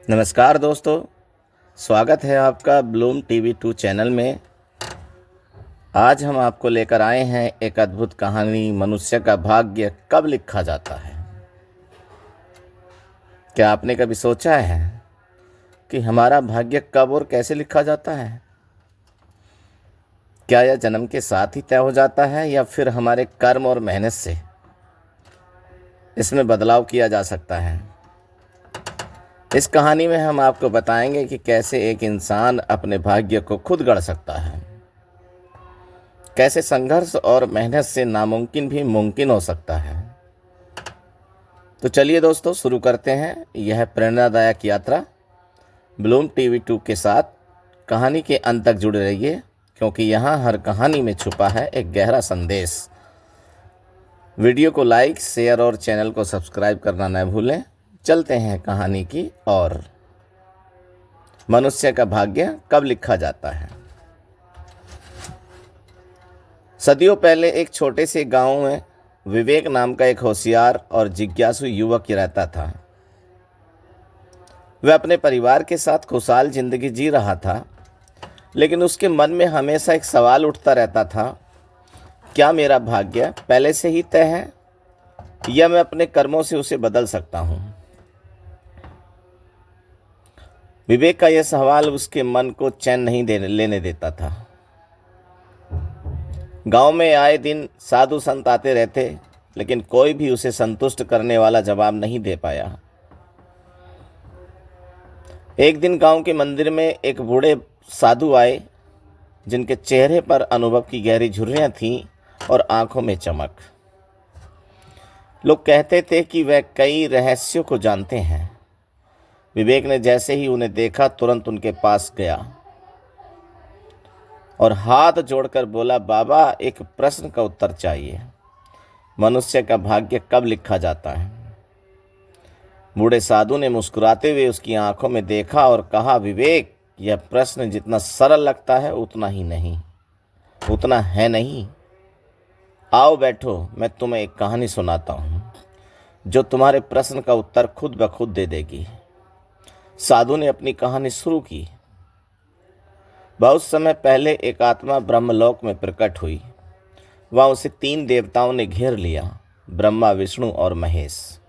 नमस्कार दोस्तों, स्वागत है आपका ब्लूम टीवी 2 चैनल में। आज हम आपको लेकर आए हैं एक अद्भुत कहानी, मनुष्य का भाग्य कब लिखा जाता है। क्या आपने कभी सोचा है कि हमारा भाग्य कब और कैसे लिखा जाता है? क्या यह जन्म के साथ ही तय हो जाता है या फिर हमारे कर्म और मेहनत से इसमें बदलाव किया जा सकता है? इस कहानी में हम आपको बताएंगे कि कैसे एक इंसान अपने भाग्य को खुद गढ़ सकता है, कैसे संघर्ष और मेहनत से नामुमकिन भी मुमकिन हो सकता है। तो चलिए दोस्तों, शुरू करते हैं यह प्रेरणादायक यात्रा। ब्लूम टीवी 2 के साथ कहानी के अंत तक जुड़े रहिए, क्योंकि यहाँ हर कहानी में छुपा है एक गहरा संदेश। वीडियो को लाइक, शेयर और चैनल को सब्सक्राइब करना न भूलें। चलते हैं कहानी की ओर। मनुष्य का भाग्य कब लिखा जाता है। सदियों पहले एक छोटे से गांव में विवेक नाम का एक होशियार और जिज्ञासु युवक रहता था। वह अपने परिवार के साथ खुशहाल जिंदगी जी रहा था, लेकिन उसके मन में हमेशा एक सवाल उठता रहता था, क्या मेरा भाग्य पहले से ही तय है या मैं अपने कर्मों से उसे बदल सकता हूं। विवेक का यह सवाल उसके मन को चैन नहीं लेने देता था। गांव में आए दिन साधु संत आते रहते, लेकिन कोई भी उसे संतुष्ट करने वाला जवाब नहीं दे पाया। एक दिन गांव के मंदिर में एक बूढ़े साधु आए, जिनके चेहरे पर अनुभव की गहरी झुर्रियां थीं और आंखों में चमक। लोग कहते थे कि वह कई रहस्यों को जानते हैं। विवेक ने जैसे ही उन्हें देखा, तुरंत उनके पास गया और हाथ जोड़कर बोला, बाबा, एक प्रश्न का उत्तर चाहिए। मनुष्य का भाग्य कब लिखा जाता है? बूढ़े साधु ने मुस्कुराते हुए उसकी आंखों में देखा और कहा, विवेक, यह प्रश्न जितना सरल लगता है उतना है नहीं। आओ बैठो, मैं तुम्हें एक कहानी सुनाता हूँ जो तुम्हारे प्रश्न का उत्तर खुद ब खुद दे देगी। साधु ने अपनी कहानी शुरू की। बहुत समय पहले एक आत्मा ब्रह्मलोक में प्रकट हुई। वहाँ उसे 3 देवताओं ने घेर लिया, ब्रह्मा, विष्णु और महेश।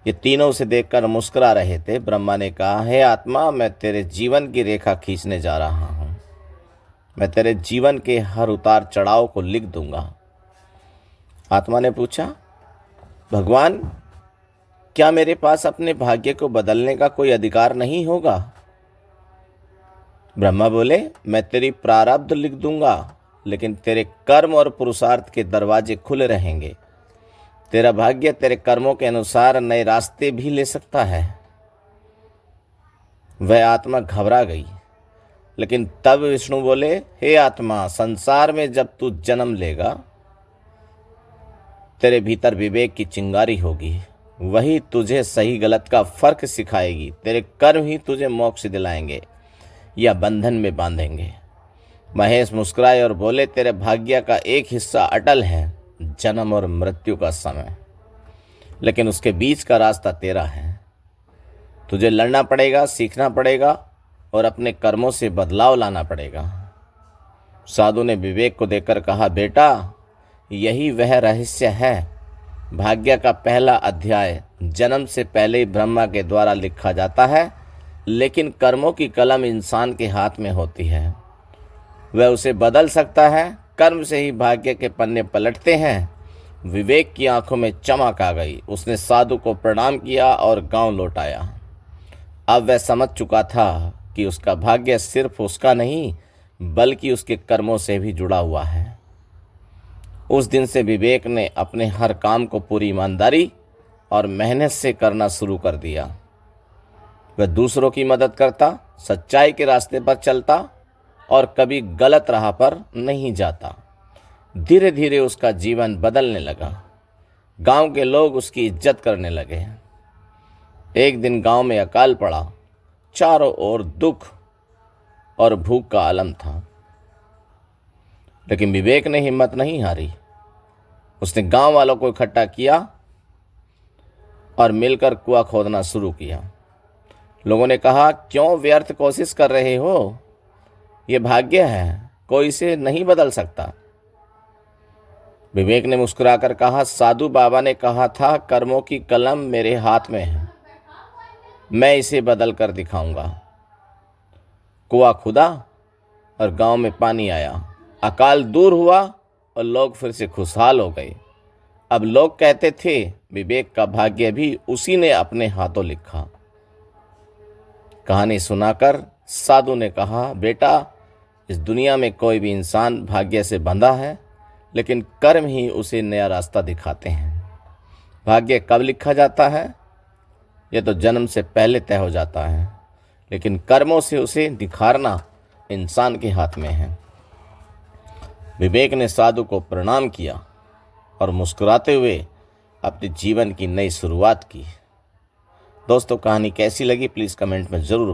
ये तीनों उसे देखकर मुस्कुरा रहे थे। ब्रह्मा ने कहा, हे आत्मा, मैं तेरे जीवन की रेखा खींचने जा रहा हूँ। मैं तेरे जीवन के हर उतार चढ़ाव को लिख दूंगा। आत्मा ने पूछा, भगवान, क्या मेरे पास अपने भाग्य को बदलने का कोई अधिकार नहीं होगा? ब्रह्मा बोले, मैं तेरी प्रारब्ध लिख दूंगा, लेकिन तेरे कर्म और पुरुषार्थ के दरवाजे खुले रहेंगे। तेरा भाग्य तेरे कर्मों के अनुसार नए रास्ते भी ले सकता है। वह आत्मा घबरा गई, लेकिन तब विष्णु बोले, हे आत्मा, संसार में जब तू जन्म लेगा, तेरे भीतर विवेक की चिंगारी होगी। वही तुझे सही गलत का फर्क सिखाएगी। तेरे कर्म ही तुझे मोक्ष दिलाएंगे या बंधन में बांधेंगे। महेश मुस्कुराए और बोले, तेरे भाग्य का एक हिस्सा अटल है, जन्म और मृत्यु का समय, लेकिन उसके बीच का रास्ता तेरा है। तुझे लड़ना पड़ेगा, सीखना पड़ेगा और अपने कर्मों से बदलाव लाना पड़ेगा। साधु ने विवेक को देखकर कहा, बेटा, यही वह रहस्य है। भाग्य का पहला अध्याय जन्म से पहले ही ब्रह्मा के द्वारा लिखा जाता है, लेकिन कर्मों की कलम इंसान के हाथ में होती है। वह उसे बदल सकता है। कर्म से ही भाग्य के पन्ने पलटते हैं। विवेक की आंखों में चमक आ गई। उसने साधु को प्रणाम किया और गांव लौट आया। अब वह समझ चुका था कि उसका भाग्य सिर्फ उसका नहीं, बल्कि उसके कर्मों से भी जुड़ा हुआ है। उस दिन से विवेक ने अपने हर काम को पूरी ईमानदारी और मेहनत से करना शुरू कर दिया। वह दूसरों की मदद करता, सच्चाई के रास्ते पर चलता और कभी गलत राह पर नहीं जाता। धीरे धीरे उसका जीवन बदलने लगा। गांव के लोग उसकी इज्जत करने लगे। एक दिन गांव में अकाल पड़ा। चारों ओर दुख और भूख का आलम था, लेकिन विवेक ने हिम्मत नहीं हारी। उसने गांव वालों को इकट्ठा किया और मिलकर कुआं खोदना शुरू किया। लोगों ने कहा, क्यों व्यर्थ कोशिश कर रहे हो? ये भाग्य है, कोई इसे नहीं बदल सकता। विवेक ने मुस्कुराकर कहा, साधु बाबा ने कहा था, कर्मों की कलम मेरे हाथ में है, मैं इसे बदल कर दिखाऊंगा। कुआं खुदा और गांव में पानी आया, अकाल दूर हुआ और लोग फिर से खुशहाल हो गए। अब लोग कहते थे, विवेक का भाग्य भी उसी ने अपने हाथों लिखा। कहानी सुनाकर साधु ने कहा, बेटा, इस दुनिया में कोई भी इंसान भाग्य से बंधा है, लेकिन कर्म ही उसे नया रास्ता दिखाते हैं। भाग्य कब लिखा जाता है, यह तो जन्म से पहले तय हो जाता है, लेकिन कर्मों से उसे निखारना इंसान के हाथ में है। विवेक ने साधु को प्रणाम किया और मुस्कुराते हुए अपने जीवन की नई शुरुआत की। दोस्तों, कहानी कैसी लगी प्लीज़ कमेंट में ज़रूर